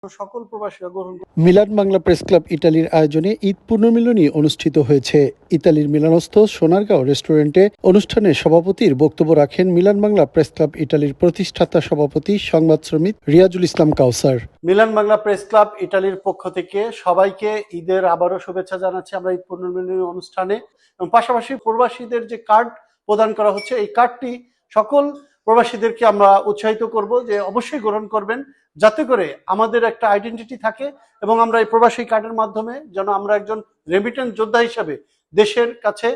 সকল প্রবাসীরা গ্রহণ মিলান বাংলা প্রেস ক্লাব ইতালির আয়োজনে ঈদ পুনর্মিলনী অনুষ্ঠিত হয়েছে। ইতালির মিলানস্থ সোনারগাঁও রেস্টুরেন্টে অনুষ্ঠানে সভাপতির বক্তব্য রাখেন মিলান বাংলা প্রেস ক্লাব ইতালির প্রতিষ্ঠাতা সভাপতি সংবাদ শ্রমিক রিয়াজুল ইসলাম কাউসার। মিলান বাংলা প্রেস ক্লাব ইতালির পক্ষ থেকে সবাইকে ঈদের আবারও শুভেচ্ছা জানাচ্ছি আমরা ঈদ পুনর্মিলনী অনুষ্ঠানে। এবং পাশাপাশি প্রবাসীদের যে কার্ড প্রদান করা হচ্ছে, এই কার্ডটি সকল প্রবাসীদেরকে আমরা উৎসাহিত করব যে অবশ্যই গ্রহণ করবেন, যাতে করে আমাদের একটা আইডেন্টিটি থাকে এবং আমরা এই প্রবাসী কার্ডের মাধ্যমে যেন আমরা একজন রেমিটেন্স যোদ্ধা হিসেবে দেশের কাছে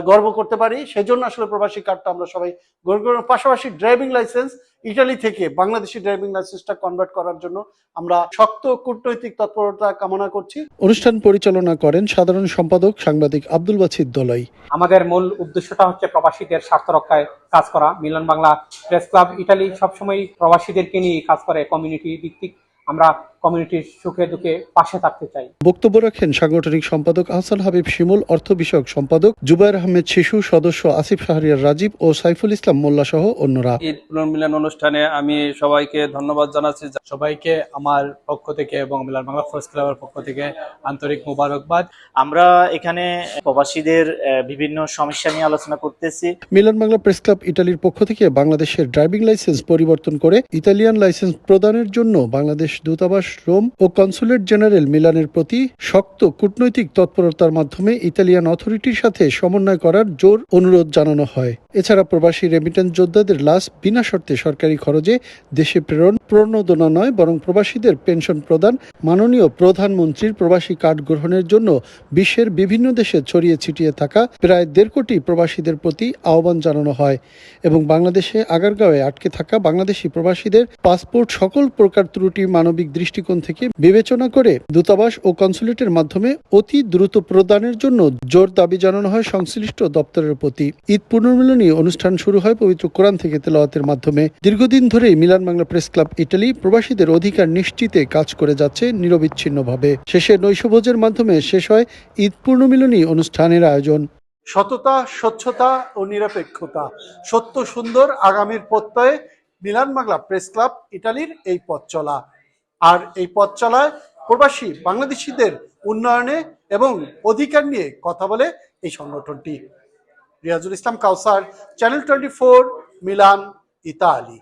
গর্ব করতে পারি। সেজন্য আসলে প্রবাসী কার্ডটা আমরা সবাই গ্রহণ করব। পাশাপাশি ড্রাইভিং লাইসেন্স ইটালি থেকে বাংলাদেশি ড্রাইভিং লাইসেন্সটা কনভার্ট করার জন্য আমরা শক্ত কূটনৈতিক তৎপরতা কামনা করছি। অনুষ্ঠান পরিচালনা করেন সাধারণ সম্পাদক সাংবাদিক আব্দুল বাছিদ দলাই। আমাদের মূল উদ্দেশ্যটা হচ্ছে প্রবাসীদের স্বার্থ রক্ষায় কাজ করা। Milan Bangla press club Italy সবসময় প্রবাসীদেরকে নিয়ে কাজ করে, কমিউনিটি ভিত্তিক। আমরা কমিউনিটির সুখে দুঃখে পাশে থাকতে চাই। বক্তব্য রাখেন সাংগঠনিক সম্পাদক আহসান হাবিব শিমুল, অর্থ বিষয়ক সম্পাদক জুবায়ের আহমেদ শিশু, সদস্য আসিফ শাহরিয়ার রাজীব ও সাইফুল ইসলাম মোল্লা সহ অন্যরা। ঈদ পুনর্মিলন অনুষ্ঠানে আমি সবাইকে ধন্যবাদ জানাচ্ছি। সবাইকে আমার পক্ষ থেকে এবং মিলান বাংলা প্রেস ক্লাবের পক্ষ থেকে আন্তরিক মোবারকবাদ। আমরা এখানে প্রবাসীদের বিভিন্ন সমস্যা নিয়ে আলোচনা করতেছি। মিলান বাংলা প্রেস ক্লাব ইতালির পক্ষ থেকে বাংলাদেশের ড্রাইভিং লাইসেন্স পরিবর্তন করে ইতালিয়ান লাইসেন্স প্রদানের জন্য বাংলাদেশ দূতাবাস রোম ও কনসুলেট জেনারেল মিলানের প্রতি শক্ত কূটনৈতিক তৎপরতার মাধ্যমে ইতালিয়ান অথরিটির সাথে সমন্বয় করার জোর অনুরোধ জানানো হয়। এছাড়া প্রবাসী রেমিটেন্স যোদ্ধাদের লাশ বিনা শর্তে সরকারি খরচে দেশে প্রেরণ প্রণোদনা নয়, বরং প্রবাসীদের পেনশন প্রদান, মাননীয় প্রধানমন্ত্রীর প্রবাসী কার্ড গ্রহণের জন্য বিশ্বের বিভিন্ন দেশে ছড়িয়ে ছিটিয়ে থাকা প্রায় 1.5 কোটি প্রবাসীদের প্রতি আহ্বান জানানো হয় এবং বাংলাদেশে আগারগাঁওয়ে আটকে থাকা বাংলাদেশি প্রবাসীদের পাসপোর্ট সকল প্রকার ত্রুটি মানবিক দৃষ্টিকোণ থেকে বিবেচনা করে দূতাবাস ও কনসুলেটের মাধ্যমে অতি দ্রুত প্রদানের জন্য জোর দাবি জানানো হয় সংশ্লিষ্ট দপ্তরের প্রতি। ঈদ পুনর্মিলনী অনুষ্ঠান শুরু হয় পবিত্র কোরআন থেকে তেলাওয়াতের মাধ্যমে। দীর্ঘদিন ধরেই Milan Bangla press club Italy প্রবাসীদের অধিকার নিশ্চিতে কাজ করে যাচ্ছে নিরবিচ্ছিন্নভাবে। শেষে নৈশভোজের মাধ্যমে শেষ হয় ঈদ পুনর্মিলনী অনুষ্ঠানের আয়োজন। সততা, স্বচ্ছতা ও নিরপেক্ষতা, সত্য সুন্দর আগামীর প্রত্যয়ে মিলান বাংলা প্রেস ক্লাব ইটালির এই পথ চলা। আর এই পথ চলায় প্রবাসী বাংলাদেশিদের উন্নয়নে এবং অধিকার নিয়ে কথা বলে এই সংগঠনটি। রিয়াজুল ইসলাম কাউসার, চ্যানেল 24, মিলান, ইতালি।